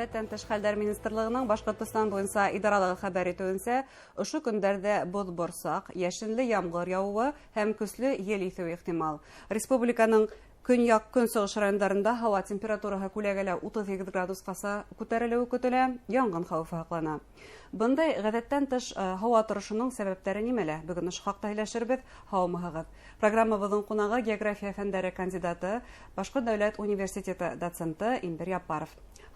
Гадәттән тыш хәлләр министрлыгының Башкортстан буенча идаралыгы хәбәр итүенчә, ошо көндәрдә боз-борсак, яшенле ямгыр явуы һәм көчле ел исү ихтимал. Республиканың көньяк-көнчыгыш районнарында һава температураһы күләгәлә 32 градуска күтәрелүе көтелә, янгын хәвефе саклана. Бындай гадәттән тыш һава торышының сәбәпләре нимәлә? Бүген ул хакта һөйләшербез. Һаумыгыз. Программабызның кунагы география фәннәре кандидаты, Башкорт дәүләт университеты доценты Инбер Яппаров.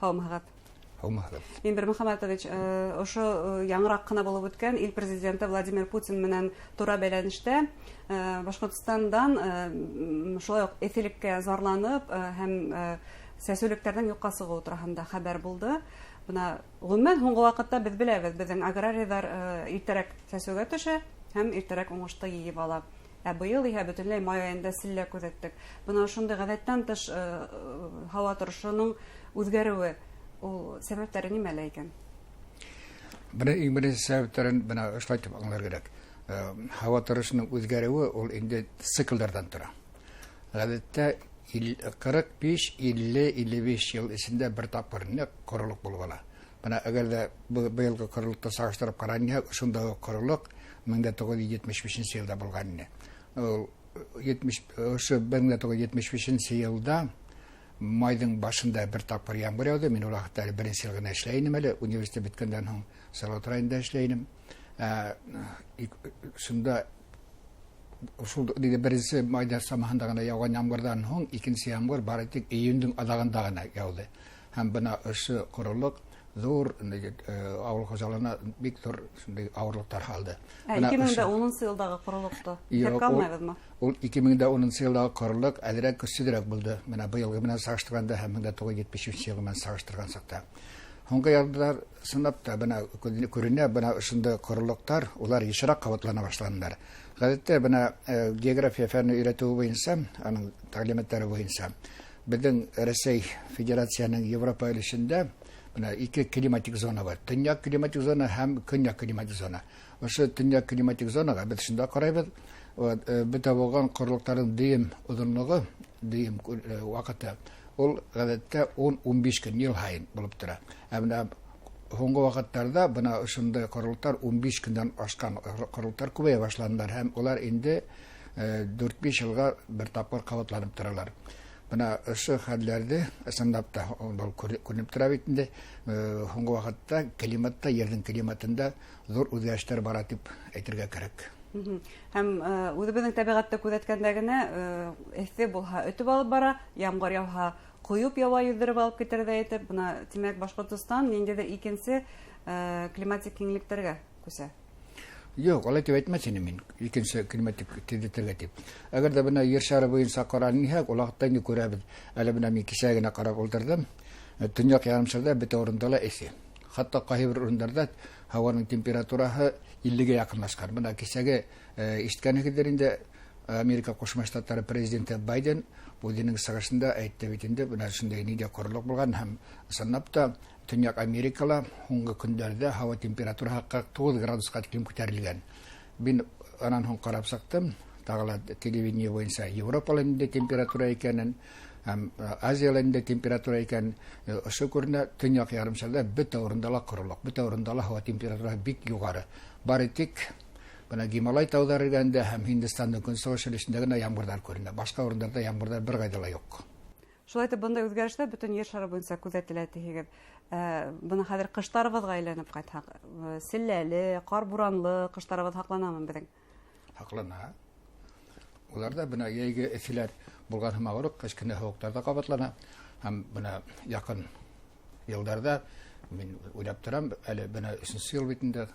Һаумыгыз. Инбер Мөхәммәтович, ошо яңрак кына булып үткән ил президенты Владимир Путин менән тура бәйләнештә Башкортстандан шулай ук эфилеккә зарланып һәм сәсүлекләрнең юкка сыгуы турында хәбәр булды. Бuna гомумән һуңгы вакытта без беләбез, безнең аграрийлар иртәрәк сәсүгә төшә һәм иртәрәк уңышты йыйып ала. Быел иһә бөтенләй май аенда селлә күзәттек. Бuna шундый гадәттән тыш һава торышының үзгәрүе ул сәбәпләре нимәлә икән? Бuna иңберенче сәбәпләрен бuna ошолай дип аңлар кирәк. Һава торышының үзгәрүе ул инде цикллардан тора. Гадәттә 45-50-55 ел эчендә бер тапкыр корылык булып ала. Бuna әгәр дә быелгы корылыкта сагыштырып караганда, шундагы корылык 1975 елда булган иде. Ул 1975 елда майдың башында бер тапкыр яңгыр яуды. Мин ул вакытта беренче ел гына эшләйнем әле, университет биткәндән соң Салават районында эшләйнем. Шунда ушул беренче майда самаһында гына яуган яңгырдан соң икенче яңгыр бары тик июньнең адагында гына яуды. Һәм бuna ошо корылык зур авыл хуҗалыгына бик зур шундый авырлыктар алды. 2010 елдагы корылыкты дип калмайбызмы? Ул 2010 елдагы корылык әлерәк көчлерәк булды. Менә быелгы белән сагыштырганда һәм 1973 ел белән сагыштырган сакта. Соңгы еллар сынап та бuna күренә, бuna ошондай корылыктар, улар ешрак кабатлана башлаганнар. Гадәттә бuna география фәнне өйрәтү буенча, аның тәгълиматлары буенча, безнең Россия Федерацияның Европа өлешендә buna iki klimatik zona var. Tönyak klimatik zona һәм көньяк klimatik zona. Ошо төньяк klimatik zonaga без шунда карайбыз. Бөтә булган корылыктарның дөйм узынлыгы, дөйм вакыты ул гадәттә 10-15 көн ел һайын булып тора. Менә соңгы вакытларда бuna ошондай корылыктар 15 көндән ашкан корылыктар күбәя башладылар һәм улар инде 4-5 елга бер тапкыр кабатланып торалар. Buna ошо хәлләрдә ысынлап та күренеп тора бит инде. Соңгы вакытта климатта, ердин климатында зур үзгәрешләр бара дип әйтергә кирәк. Һәм үзебезнең табигатьтә күзәткәндә генә эссе булһа өтеп алып бара, яңгыр яуһа куюп ява йөздереп алып китер дә әйтеп, буна димәк Башкортстан ниндидер икенче климатик киңлектәргә күсә. Юк, алай дип әйтмәсен мин. Икенче климатик тәҗрибәгә дип. Әгәр дә бuna Ер шары буенча карарны ул вакытта инде күрәбез. Әле бuna мин кичә генә карап утырдым. Төньяк ярымшарда бөтә урында ла эссе. Хәтта кайбер урыннарда һаваның температураһы 50-гә якынлашкан. Бuna кичәге ишеткәнегездер инде Америка Кушма Штатлары президенты Байден Путинның сагышында әйтте бит инде бuna шундый нидә корылык булган һәм санап та Төньяк Америкала соңгы көндәрдә һава температураһы 49 градуска тиклем күтәрелгән. Мин аннан соң карап сактым, тагыла телевидение буенча Европаларда температура икәнен, һәм Азияларда температура икән. Ошо күренә Төньяк ярымшарда бөтә урында ла корылык, бөтә урында ла һава температурасы бик югары. Бары тик бuna Гималай таулары гәндә һәм Һиндстанның көнчыгыш өлешендә генә яңгырлар күренә. Башка урыннарда яңгырлар бер кайда ла юк. Шулай итеп, бындай үзгәрешләр бөтен Ер шары буенча күзәтелә тигез. Бuna хәзер кыштарыбызга әйләнеп кайтсак, селләле, кар буранлы кыштарыбыз хакланамы безнең? Хаклана. Уларда бuna яйгы эфиләр булган һәм авырык кышкыны һавыктарда кабатлана. Һәм бuna якын елларда мин уйлап торам, әле бuna 3нче ел битендә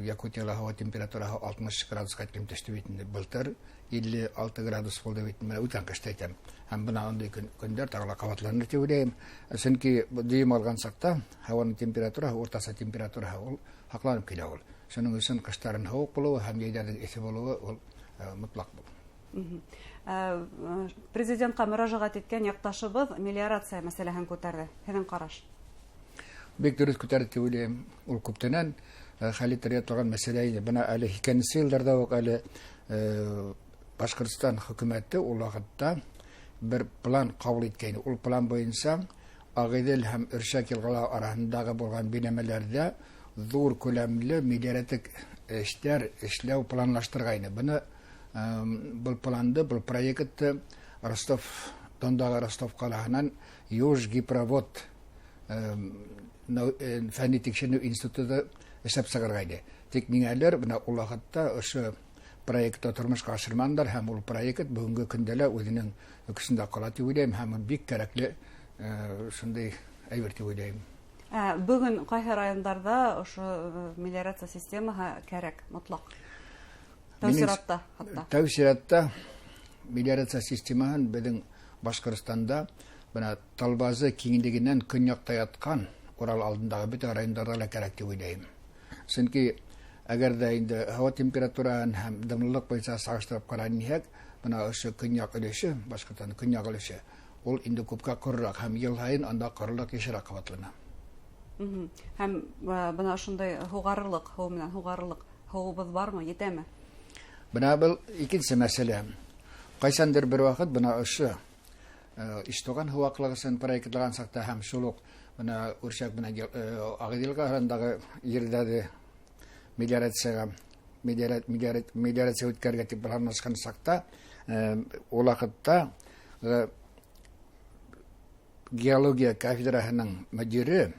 Якутияда һава температураһы 60 градуска тиклем төште бит инде. Былтыр 56 градус булды бит. Менә үткән кышта әйтәм. Һәм бuna андый көндәр тагыла кабатланыр дип уйлыйм. Чөнки дөйм алган сакта һаваның температураһы, уртасы температураһы ул хакланып килә ул. Шуның өчен кыштарын һавык булуы һәм яйдәдән эссе булуы ул мутлак бул. Президентка мөрәҗәгать иткән якташыбыз мелиорация мәсьәләһен күтәрде. Һеҙҙең ҡараш? Бик дөрөҫ күтәрде дип уйлыйм. Ул күптәнән хәл итәргә торган мәсьәлә иде. Бuna әле 2нче елларда ук әле Башкортстан хөкүмәте ул вакытта бер план кабул иткән. Ул план буенча Агыйдел һәм Өршәк елгалары араһындагы булган биләмәләрдә зур күләмле миллиардик эшләр эшләү планлаштыргайны. Бұл планды, бұл проектты Дондагы Ростов калаһынан Юж гипровод фәнни тикшерү институты эшләп сыгаргайды. Тик миңәләр бuna улахатта ошо проектта тормышка ашырмандар һәм ул проект бүгенге көндә үзенең өксендә кала дип уйлыйм һәм бик кирәкле шундый әйбер дип уйлыйм. Бүген кайһы районнарда ошо мелиорация системаһы кирәк мотлак. Тәүсиратта хатта. Тәүсиратта мелиорация системаһын безнең Башкортстанда бuna Талбазы киңлегеннән көньякта яткан Урал алдындагы бөтен районнарда ла кирәк дип уйлыйм. Чөнки әгәр дә инде һава температураһын һәм дымлылык буенча сагыштырып карасак, бuna ошо көньяк өлеше, Башкортстанның көньяк өлеше, ул инде күпкә корырак һәм ел һайын анда корылык ешрак кабатлана. Һәм бuna шундай хугарырлык, һау менән хугарырлык һавыбыз бармы, етәме? Бuna был икенче мәсьәлә. Кайсандыр бер вакыт бuna ошо Иштоган һаваклыгын проектланган сакта һәм шул ук бuna Үршәк белән Агыйдел арасындагы җирдәге мелиорация үткәргә дип планлашкан сакта ул вакытта геология кафедраһының мөдире,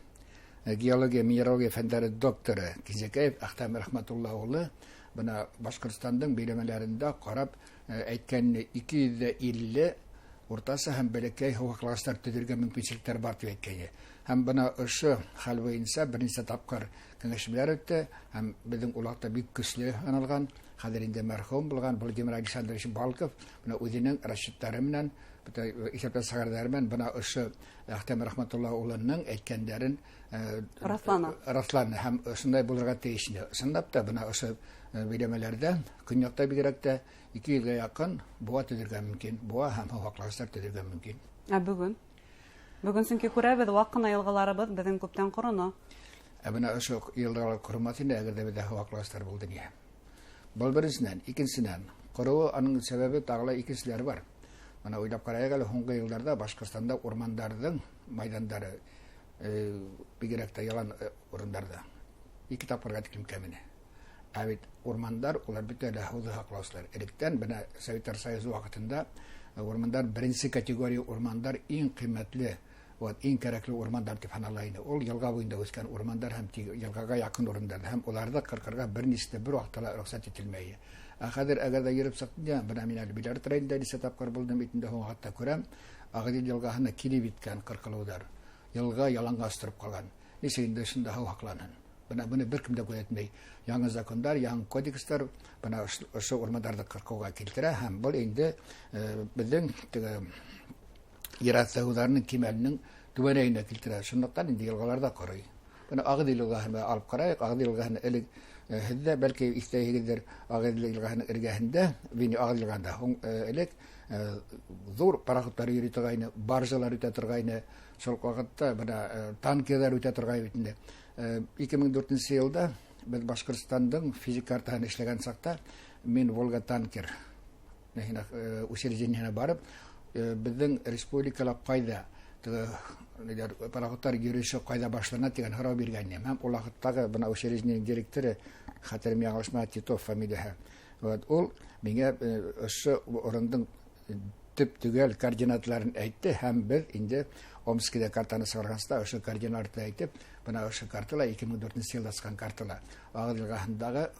геология минералогия фәннәре докторы Кизекеев Ахтам Рахматулла улы бuna Башкортстандың биләмәләрендә карап әйткәнне 250 уртасы һәм бәләкәй һаваклаштар төзергә мөмкинлекләр бар дип әйткән. Һәм бuna ошо хәл буенча беренче тапкыр киңәшмәләр үтте һәм безнең улакта бик көчле аналган, хәзер инде мәрхүм булган Владимир Александрович Балков бuna үзенең расчетлары белән, исәпләр сагарлары белән бuna ошо Ахтам Рахматулла улының әйткәннәрен расланы һәм шундай булырга тиеш. Шундап та бuna ошо биләмәләрдә көньякта бигрәк тә 200-га якын буа төзергә мөмкин, буа һәм һаваклаштар төзергә мөмкин. Бүген сөнки күрәбез вакына елгаларыбыз безнең күптән корыны. Бuna ошо елгалар корымасын әгәр дә бездә һаваклаштар булды ни. Бул беренчедән, икенчедән, корыу аның сәбәбе тагыла икенчеләр бар. Ана уйлап караyak әле соңгы елларда Башкортстанда урмандардың майдандары бигрәк тә ялан урыннарда 2 тапкырга тиклем кәмене. Бит урмандар улар бөтенләй һавада һаклаучылар. Электән бuna Советтар Союзы вакытында урмандар беренче категория урмандар иң кыйммәтле, иң кирәкле урмандар дип саналайны. Ул елга буенда үскән урмандар һәм елгага якын урындар һәм уларда кыркырга берничә бер вакытта рөхсәт ителмәй. Хәзер әгәр дә йөреп сакта, бuna мин әле биләр тренде дип тапкыр булдым бит инде хатта күрәм. Агыдел елгаһына килеп биткән кыркылудар. Елга яланга астырып калган. Ничә инде шунда һакланын. Буны беркем дә күрәтмәй. Яңа закондар, яңа кодекстар бuna ошо урмандарды кыркыуга килтерә һәм бу инде безнең яратсауларның кимәленең түбәнәенә килтерә. Шундыктан инде елгаларда корый. Буны Агыдел елгаһына алып караек. Агыдел елгаһына элек һәдә бәлки истәйгедер Агыдел елгаһының эргәһендә, Агыдел елгаһында элек зур пароходлар йөри торгайны, баржалар үтә торгайны, шул вакытта бuna танкерлар үтә торгай бит инде. 2004 елда без Башкортстандың физик картаһын эшләгән сакта мин Волга танкер учреждениесенә барып, безнең республикала кайда пароходлар йөреше кайда башлана дигән һорау биргәннәм. Һәм ул вакыттагы бuna учреждениенең директоры Хатирем Яңгышма Титов фамилияһы. Ул миңа ошо урындың төп түгел координатларын әйтте һәм без инде Омскида картаны сыгарганста ошо координатты әйтеп, бuna ошо картала 2004 елда чыккан картала. Агыдел елгаһындагы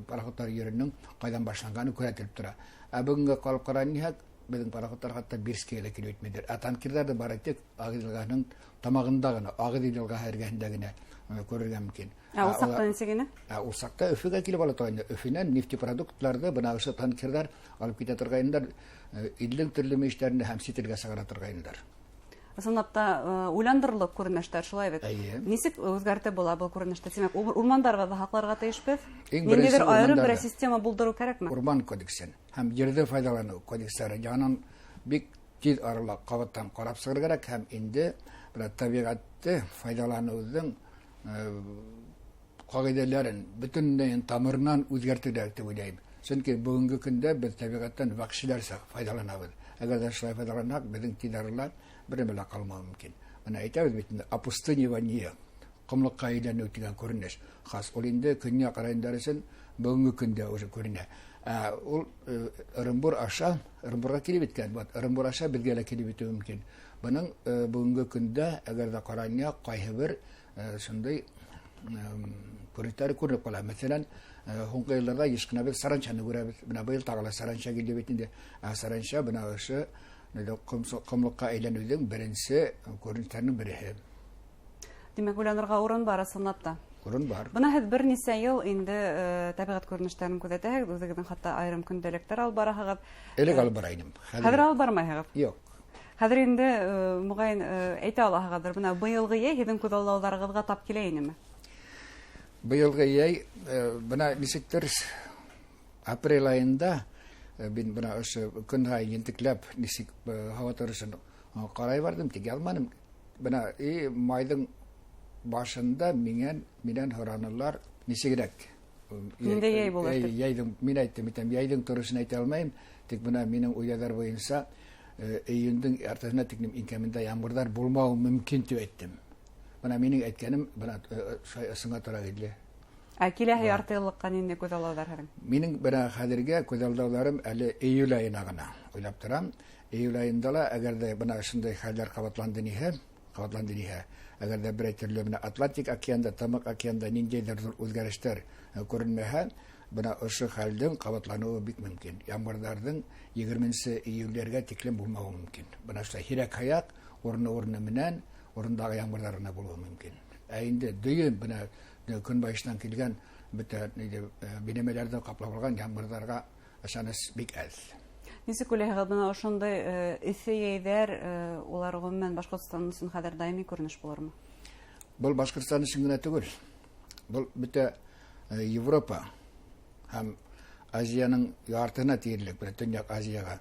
пароходлар йөрүнең кайдан башланганы күрәтелеп тора. Бүгенге калып караныйк безнең пароходлар хәтта Бирскегә килеп җитмәдер. Танкерлар да бар итек Агыдел елгаһының тамагында гына, Агыдел елгаһы эргәһендә генә күрергә мөмкин. Ул сакта нисегене? Ул сакта Өфөгә килеп ала торган. Өфөннән нефтепродуктларда бuna ошо танкерлар алып китә торганнар, илдән төрле мишләрне һәм сителгә сыгара торганнар. Сынапта уйландырылып күренештәр шулай бит. Нисек үзгәртә була бу күренештә? Димәк, урмандарга да хакларга тиешбез. Ниндидер аерым бер система булдыру кирәкме? Урман кодексын һәм җирдә файдалану кодекслары янын бик тиз аралап кабаттан карап сыгырга кирәк һәм инде бер табигатьтә файдалануның кагыйдәләрен бөтенләй тамырынан үзгәртүдә дип уйлыйм. Чөнки бүгенге көндә без табигатьтән вакышларса файдаланабыз. Әгәр дә шулай файдалансак, безнең тидарлар бер белә калмау мөмкин. Менә әйтәбез бит инде опустынивание, комлыкка әйләнү дигән күренеш. Хас ул инде көньяк районнар өчен бүгенге көндә уже күренә. Ул Орынбурга килеп иткән, Орынбур аша безгә лә килеп итү мөмкин. Буның бүгенге көндә әгәр дә каранья кайһы бер шундый күренешләр күреп кала. Мәсәлән, һуңгы елларда еш кына без саранчаны күрәбез. Менә быел тагыла саранча килде бит инде. Саранча бына ошо комлыкка әйләнүнең беренче күренешләренең бере. Димәк, уйланырга урын бар сынапта. Урын бар. Бына һез берничә ел инде табигать күренешләрен күзәтәһегез, үзегезнең хәтта айрым көндәлектәр алып бараһыгыз. Элек алып барайым. Хәзер алып бармайһыгыз? Юк. Хәзер инде мөгаен әйтә алаһыгыздыр. Бына быелгы яй һезнең күзаллауларыгызга тап килә инеме? Быелгы яй бына нисектер апрель айында мин бына ошо көн һайын ентекләп нисек һава торышын карай бардым, тик алмадым. Бына майдың башында миннән һоранылар нисегрәк. Инде яй булды. Яйдың мин әйттем, яйдың торышын әйтә алмыйм, тик бына минең уйлар буенча июньдың артасына тикнем инкәмендә ямгырлар булмау мөмкин дип әйттем. Бына минең әйткәнем бына сыңа тора иде. Киләһе ярты еллыкка нинди күзаллаулар һәм? Минең бына хәзергә күзаллауларым әле июль айына гына уйлап торам. Июль айында ла әгәр дә бына шундый хәлләр кабатланды ниһә, әгәр дә бер төрле бына Атлантик океанда, Тымык океанда ниндидер үзгәрешләр күренмәһә, бына ошо хәлдән кабатлануы бик мөмкин. Ямгырларның 20 июльләргә тиклем булмауы мөмкин. Бына шулай һирәк хаяк урыны менән урындагы ямгырлар гына булуы мөмкин. Инде дөйем бына көнбайыштан килгән бөтә биләмәләрдә каплап алган ямгырларга ышаныч бик әз. Нисек уйлыйсыз, бына ошондой эссе яйдәр улар гомумән Башкортстан өчен хәзер даими күренеш булырмы? Бу Башкортстан өчен генә түгел. Бу бөтә Европа һәм Азияның яртына тиерлек, бер Төньяк Азияга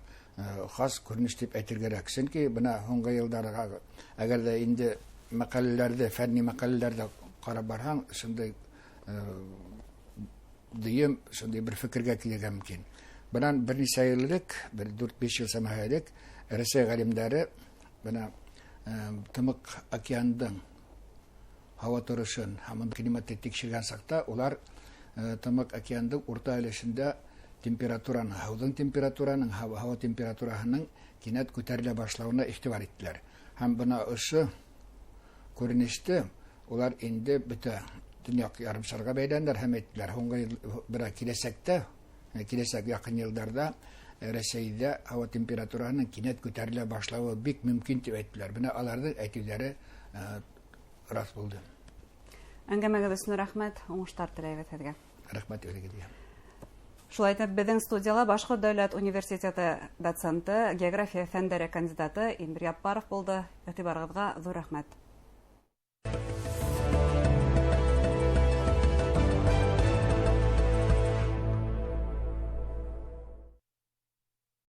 хас күренеш дип әйтергәрәк. Чөнки бына һуңгы елларга әгәр дә инде мәкаләләрдә, фәнни мәкаләләрдә карап барһаң, шундый дөйем, шундый бер фикергә килергә мөмкин. Bundan bir neçə illik, bir 4-5 yıl səməhəlik Rəsəy ғалимдары buna Tımıq okeanının hava turuşun, hamın klimatı tekşirgen saqta, ular Tımıq okeanının orta айлашында temperaturanın, havadın temperaturanın, hava temperaturasının кинәт көтәрелә башлауына ихтибар иттеләр. Һәм buna ошо күренеште ular инде бөтә дөньяк ярымшарга бәйләнделәр һәм әйттеләр, һуңгы киләсәк якын елларда Рәсәйдә һава температурасының кинәт күтәрелә башлауы бик мөмкин дип әйттеләр. Бuna аларның әйтүләре рас булды. Әңгәмәгез өчен рәхмәт, уңышлар теләйбез сезгә. Рәхмәт үзегезгә. Шулай итеп, безнең студияла Башкорт дәүләт университеты доценты, география фәннәре кандидаты Инбир Яппаров булды. Игътибарыгызга зур рәхмәт.